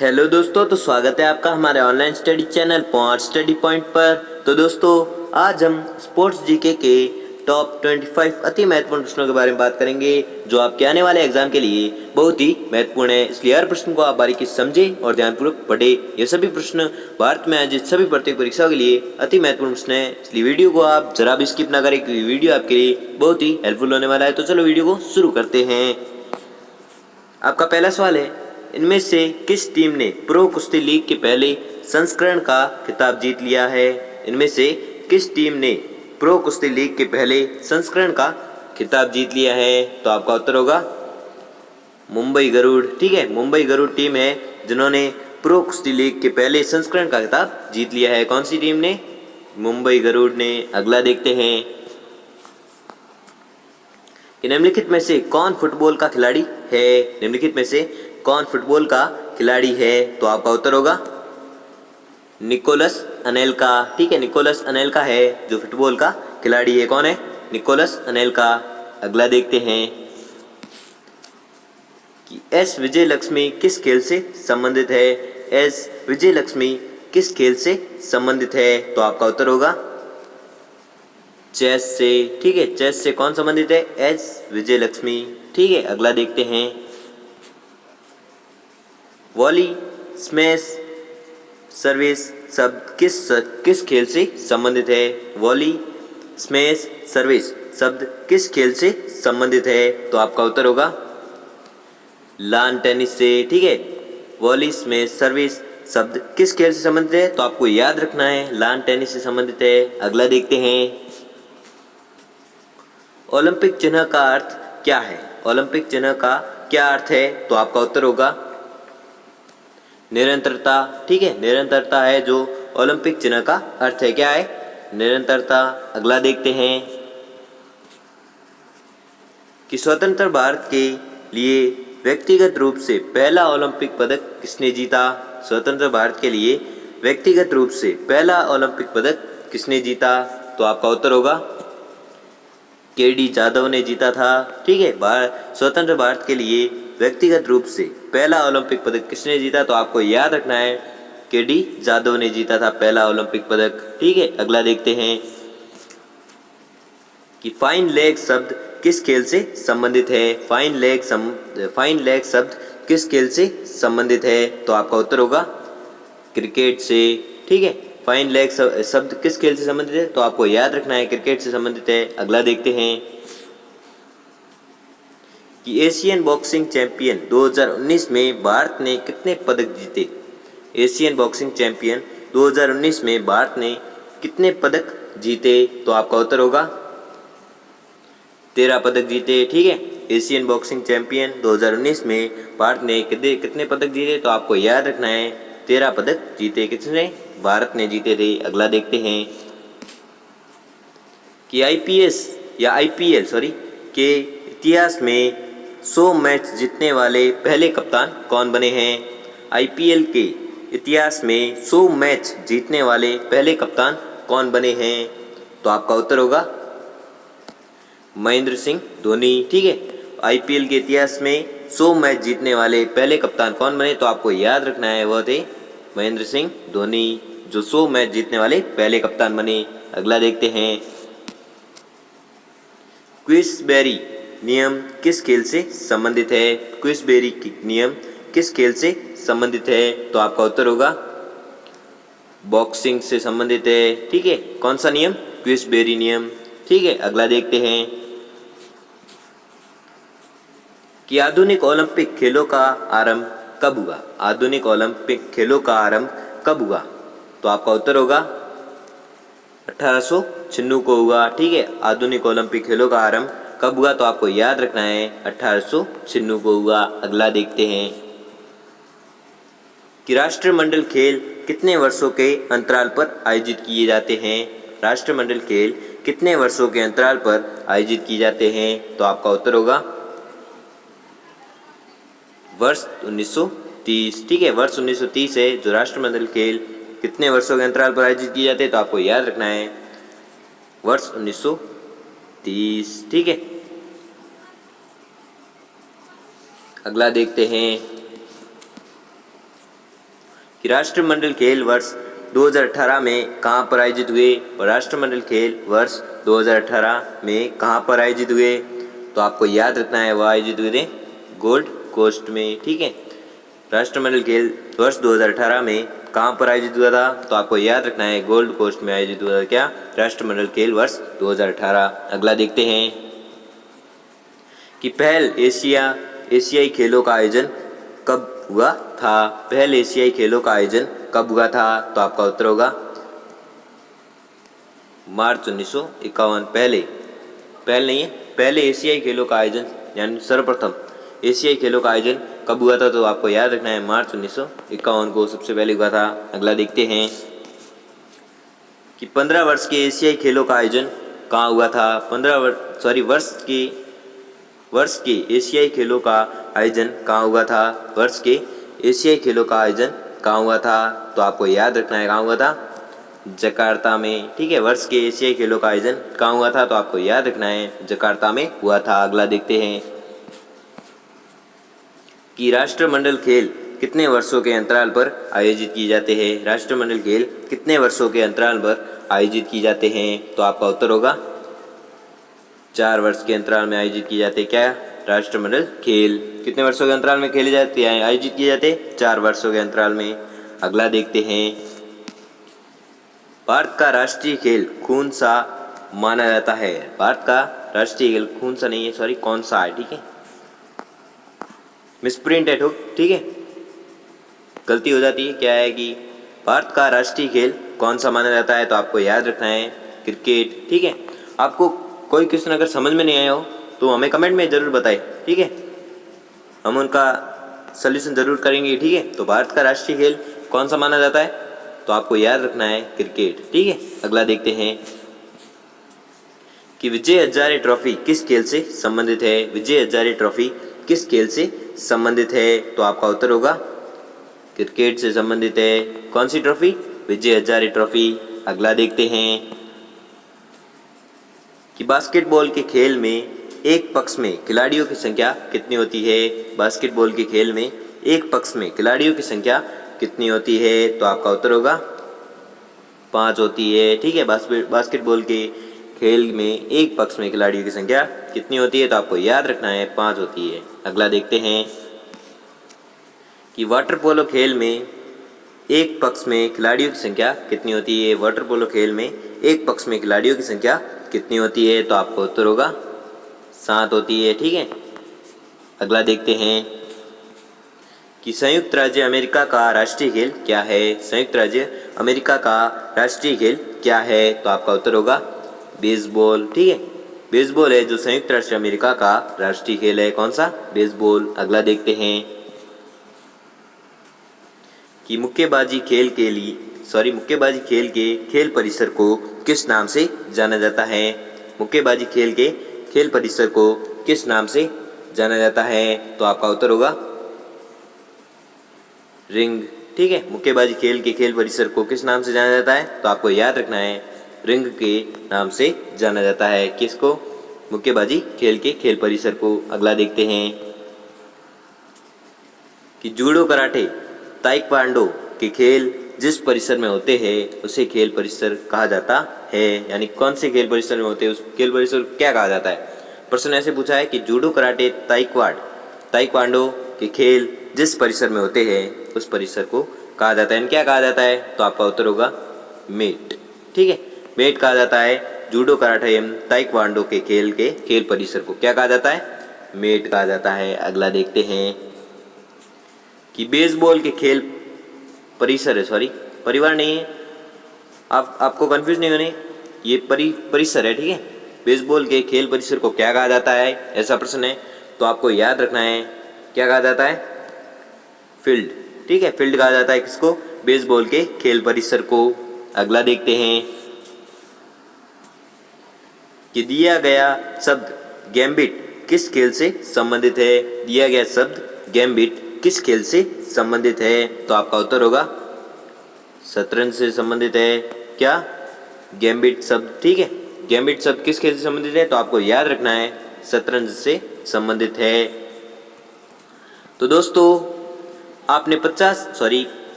Hello दोस्तों, तो स्वागत है आपका हमारे online study channel point study point पर। तो दोस्तों, आज हम स्पोर्ट्स जीके के टॉप 25 अति महत्वपूर्ण प्रश्नों के बारे में बात करेंगे जो आपके आने वाले एग्जाम के लिए बहुत ही महत्वपूर्ण है। इसलिए हर प्रश्न को आप बारीकी से समझें और ध्यानपूर्वक पढ़ें। ये सभी प्रश्न भारत में आयोजित सभी भर्ती परीक्षाओं के लिए अति महत्वपूर्ण प्रश्न है, इसलिए वीडियो को आप जरा भी स्किप ना करें क्योंकि वीडियो आपके लिए बहुत ही हेल्पफुल होने वाला है। तो चलो वीडियो को शुरू करते हैं। आपका पहला सवाल है, इनमें से किस टीम ने प्रो कुश्ती लीग के पहले संस्करण का खिताब जीत लिया है? इनमें से किस टीम ने प्रो कुश्ती लीग के पहले संस्करण का खिताब जीत लिया है? तो आपका उत्तर होगा मुंबई गरुड़। ठीक है, मुंबई गरुड़ टीम है जिन्होंने प्रो कुश्ती लीग के पहले संस्करण का खिताब जीत लिया है। कौन सी टीम ने? मुंबई गरुड़ ने। अगला देखते हैं कि निम्नलिखित में से कौन फुटबॉल का खिलाड़ी है? निम्नलिखित में से कौन फुटबॉल का खिलाड़ी है? तो आपका उत्तर होगा निकोलस अनेलका। ठीक है, निकोलस अनेलका है जो फुटबॉल का खिलाड़ी है। कौन है? निकोलस अनेलका। अगला देखते हैं कि एस विजय लक्ष्मी किस खेल से संबंधित है? एस विजय लक्ष्मी किस खेल से संबंधित है? तो आपका उत्तर होगा चेस से। ठीक है, चेस से कौन संबंधित है? एस विजय लक्ष्मी। ठीक है, अगला देखते हैं वॉली स्मैश सर्विस शब्द किस खेल से संबंधित है? वॉली स्मैश सर्विस शब्द किस खेल से संबंधित है? तो आपका उत्तर होगा लॉन टेनिस से। ठीक है, वॉली स्मैश सर्विस शब्द किस खेल से संबंधित है? तो आपको याद रखना है लॉन टेनिस से संबंधित है। अगला देखते हैं ओलंपिक चिन्ह का अर्थ क्या है? ओलंपिक चिन्ह का क्या अर्थ है? तो आपका उत्तर होगा निरंतरता। ठीक है, निरंतरता है जो ओलंपिक चिन्ह का अर्थ है। क्या है? निरंतरता। अगला देखते हैं कि स्वतंत्र भारत के लिए व्यक्तिगत रूप से पहला ओलंपिक पदक किसने जीता? स्वतंत्र भारत के लिए व्यक्तिगत रूप से पहला ओलंपिक पदक किसने जीता? तो आपका उत्तर होगा केडी जाधव ने जीता था। ठीक है, स्वतंत्र भारत के लिए व्यक्तिगत रूप से पहला ओलंपिक पदक किसने जीता? तो आपको याद रखना है केडी जाधव ने जीता था पहला ओलंपिक पदक। ठीक है, अगला देखते हैं कि फाइन लेग शब्द किस खेल से संबंधित है? फाइन लेग शब्द किस खेल से संबंधित है? तो आपका उत्तर होगा क्रिकेट से। ठीक है, फाइन लेग शब्द किस खेल से संबंधित है? तो आपको याद रखना है क्रिकेट से संबंधित है। अगला देखते हैं कि एशियन बॉक्सिंग चैंपियन 2019 में भारत ने कितने पदक जीते? एशियन बॉक्सिंग चैंपियन 2019 में भारत ने कितने पदक जीते? तो आपका उत्तर होगा 13 पदक जीते। ठीक है, एशियन बॉक्सिंग चैंपियन 2019 में भारत ने कितने पदक जीते? तो आपको याद रखना है 13 पदक जीते। किसने? भारत ने जीते थे। अगला देखते हैं कि आईपीएल के इतिहास में 100 मैच जीतने वाले पहले कप्तान कौन बने हैं? आईपीएल के इतिहास में 100 मैच जीतने वाले पहले कप्तान कौन बने हैं? तो आपका उत्तर होगा महेंद्र सिंह धोनी। ठीक है, आईपीएल के इतिहास में 100 मैच जीतने वाले पहले कप्तान कौन बने? तो आपको याद रखना है वह थे महेंद्र सिंह धोनी जो 100 मैच जीतने वाले पहले कप्तान बने। अगला देखते हैं क्विसबेरी नियम किस खेल से संबंधित है? क्विसबेरी नियम किस खेल से संबंधित है? तो आपका उत्तर होगा बॉक्सिंग से संबंधित है। ठीक है, कौन सा नियम? क्विसबेरी नियम। ठीक है, अगला देखते हैं कि आधुनिक ओलंपिक खेलों का आरंभ कब हुआ? आधुनिक ओलंपिक खेलों का आरंभ कब हुआ? तो आपका उत्तर होगा 1896 को हुआ। ठीक है, आधुनिक ओलंपिक खेलों का आरंभ कब हुआ? तो आपको याद रखना है 1896 को हुआ। अगला देखते हैं कि राष्ट्रमंडल खेल कितने वर्षों के अंतराल पर आयोजित किए जाते हैं? राष्ट्रमंडल खेल कितने वर्षों के अंतराल पर आयोजित किए जाते हैं? तो आपका उत्तर होगा वर्ष 1930। ठीक है, वर्ष 1930 है जो राष्ट्रमंडल खेल कितने वर्षों के अंतराल पर आयोजित किए जाते हैं? तो आपको याद रखना है वर्ष 1930। ठीक है, अगला देखते हैं कि राष्ट्रमंडल खेल वर्ष 2018 में कहाँ पर आयोजित हुए, और राष्ट्रमंडल खेल वर्ष 2018 में कहाँ पर आयोजित हुए, तो आपको याद रखना है वो आयोजित हुए थे गोल्ड कोस्ट में। ठीक है, राष्ट्रमंडल खेल वर्ष 2018 में कहाँ पर आयोजित हुआ था, तो आपको याद रखना है गोल्ड कोस्ट में आयोजित हुआ था क्या, राष्ट्रमंडल खेल वर्ष 2018। अगला देखते हैं कि पहल एशियाई खेलों का आयोजन कब हुआ था। पहल एशियाई खेलों का आयोजन कब हुआ था, तो आपका उत्तर होगा मार्च 1951। पहल नहीं है, पहले एशियाई खेलों का आयोजन यानी सर्वप्रथम एशियाई खेलों का आयोजन कब हुआ था, तो आपको याद रखना है मार्च 1951 को सबसे पहले हुआ था। अगला देखते हैं कि 15 वर्ष के एशियाई खेलों का आयोजन कहाँ हुआ था। वर्ष के एशियाई खेलों का आयोजन कहाँ हुआ था। वर्ष के एशियाई खेलों का आयोजन कहाँ हुआ था, तो आपको याद रखना है कहाँ हुआ था, जकार्ता में। ठीक है, वर्ष के एशियाई खेलों का आयोजन कहाँ हुआ था, तो आपको याद रखना है जकार्ता में हुआ था। अगला देखते हैं कि राष्ट्रमंडल खेल कितने वर्षों के अंतराल पर आयोजित किए जाते हैं। राष्ट्रमंडल खेल कितने वर्षों के अंतराल पर आयोजित किए जाते हैं, तो आपका उत्तर होगा 4 वर्ष के अंतराल में आयोजित किए जाते हैं। क्या राष्ट्रमंडल खेल कितने वर्षों के अंतराल में खेले जाते हैं, आयोजित किए जाते हैं 4 वर्षों के अंतराल में। अगला देखते हैं भारत का राष्ट्रीय खेल कौन सा माना जाता है। भारत का राष्ट्रीय खेल कौन सा नहीं है, सॉरी कौन सा है। ठीक है, मिसप्रिंट है ठीक है, गलती हो जाती है। क्या है कि भारत का राष्ट्रीय खेल कौन सा माना जाता है, तो आपको याद रखना है क्रिकेट। ठीक है, आपको कोई क्वेश्चन अगर समझ में नहीं आया हो तो हमें कमेंट में ज़रूर बताएं। ठीक है, हम उनका सलूशन ज़रूर करेंगे। ठीक है, तो भारत का राष्ट्रीय खेल कौन सा माना जाता है, तो आपको याद रखना है क्रिकेट। ठीक है, अगला देखते हैं कि विजय हजारे ट्रॉफी किस खेल से संबंधित है। विजय हजारे ट्रॉफी किस खेल से संबंधित है, तो आपका उत्तर होगा क्रिकेट से संबंधित है। कौन सी ट्रॉफी, विजय हजारे ट्रॉफी। अगला देखते हैं कि बास्केटबॉल के खेल में एक पक्ष में खिलाड़ियों की संख्या कितनी होती है। बास्केटबॉल के खेल में एक पक्ष में खिलाड़ियों की संख्या कितनी होती है, तो आपका उत्तर होगा 5 होती है। ठीक है, बास्केटबॉल के खेल में एक पक्ष में खिलाड़ियों की संख्या कितनी होती है, तो आपको याद रखना है 5 होती है। अगला देखते हैं कि वाटर पोलो खेल में एक पक्ष में खिलाड़ियों की संख्या कितनी होती है। वाटर पोलो खेल में एक पक्ष में खिलाड़ियों की संख्या कितनी होती है, तो आपका उत्तर होगा 7 होती है। ठीक है, अगला देखते हैं कि संयुक्त राज्य अमेरिका का राष्ट्रीय खेल क्या है। संयुक्त राज्य अमेरिका का राष्ट्रीय खेल क्या है, तो आपका उत्तर होगा बेसबॉल। ठीक है, बेसबॉल है जो संयुक्त राज्य अमेरिका का राष्ट्रीय खेल है। कौन सा, बेसबॉल। अगला देखते हैं कि मुक्केबाजी खेल के खेल परिसर को किस नाम से जाना जाता है। मुक्केबाजी खेल के खेल परिसर को किस नाम से जाना जाता है, तो आपका उत्तर होगा रिंग। ठीक है, मुक्केबाजी खेल के खेल परिसर को किस नाम से जाना जाता है, तो आपको याद रखना है रिंग के नाम से जाना जाता है। किसको, मुक्केबाजी खेल के खेल परिसर को। अगला देखते हैं कि जूडो कराटे ताइक्वांडो के खेल जिस परिसर में होते हैं उसे खेल परिसर कहा जाता है। यानी कौन से खेल परिसर में होते हैं उस खेल परिसर को क्या कहा जाता है। प्रश्न ऐसे पूछा है कि जूडो कराटे ताइक्वांडो के खेल जिस परिसर में होते हैं उस परिसर को कहा जाता है। क्या कहा जाता है, तो आपका उत्तर होगा मेट। ठीक है, मेट कहा जाता है। जूडो कराटे एवं ताइक्वांडो के खेल परिसर को क्या कहा जाता है, मेट कहा जाता है। अगला देखते हैं कि बेसबॉल के खेल परिसर है, सॉरी परिवार नहीं है, आपको कंफ्यूज नहीं होने, ये परिसर है। ठीक है, बेसबॉल के खेल परिसर को क्या कहा जाता है, ऐसा प्रश्न है तो आपको याद रखना है क्या कहा जाता है, फील्ड। ठीक है, फील्ड कहा जाता है किसको, बेसबॉल के खेल परिसर को। अगला देखते हैं कि दिया गया शब्द गैम्बिट किस खेल से संबंधित है। दिया गया शब्द गैम्बिट किस खेल से संबंधित है, तो आपका उत्तर होगा शतरंज से संबंधित है। क्या, गैम्बिट शब्द। ठीक है, गैम्बिट शब्द किस खेल से संबंधित है, तो आपको याद रखना है शतरंज से संबंधित है। तो दोस्तों आपने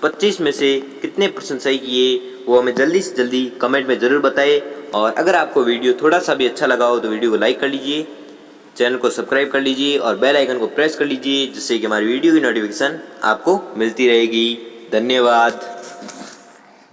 25 में से कितने प्रश्न सही किए वो हमें जल्दी से जल्दी कमेंट में ज़रूर बताएं। और अगर आपको वीडियो थोड़ा सा भी अच्छा लगा हो तो वीडियो को लाइक कर लीजिए, चैनल को सब्सक्राइब कर लीजिए और बेल आइकन को प्रेस कर लीजिए, जिससे कि हमारी वीडियो की नोटिफिकेशन आपको मिलती रहेगी। धन्यवाद।